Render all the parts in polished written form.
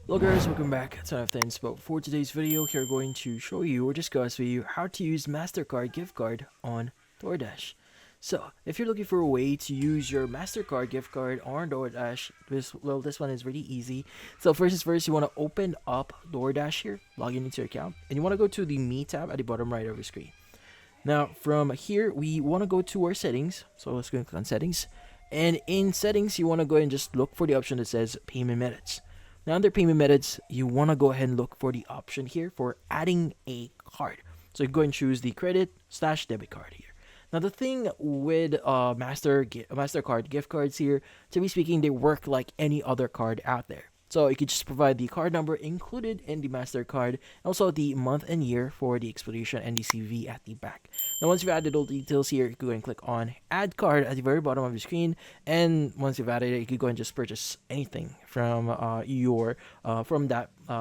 Hello guys, welcome back to another Inspo. For today's video, here we're going to show you or discuss with you how to use Mastercard gift card on DoorDash. So, if you're looking for a way to use your Mastercard gift card on DoorDash, this one is really easy. So first is first, you want to open up DoorDash here, log in into your account, and you want to go to the Me tab at the bottom right of your screen. Now, from here, we want to go to our settings. So let's go and click on settings. And in settings, you want to go and just look for the option that says payment methods. Now, under payment methods, you want to go ahead and look for the option here for adding a card. So you go and choose the credit/debit card here. Now, the thing with Mastercard gift cards here, to be speaking, they work like any other card out there. So you could just provide the card number included in the Mastercard, also the month and year for the expiration and the CVV at the back. Now once you've added all the details here, you can go and click on Add Card at the very bottom of your screen, and once you've added it, you can go and just purchase anything from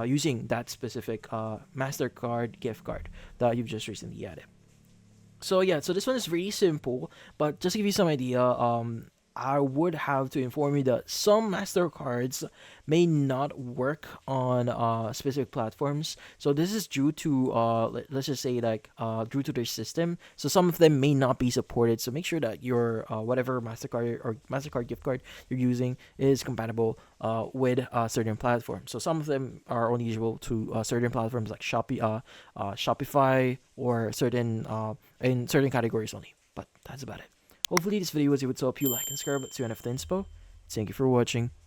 using that specific Mastercard gift card that you've just recently added. So yeah, so this one is really simple, but just to give you some idea, I would have to inform you that some Mastercards may not work on specific platforms. So this is due to let's just say like due to their system. So some of them may not be supported. So make sure that your whatever Mastercard gift card you're using is compatible with certain platforms. So some of them are only usable to certain platforms like Shopify or certain in certain categories only. But that's about it. Hopefully this video was able to help you like and subscribe to NF Inspo. Thank you for watching.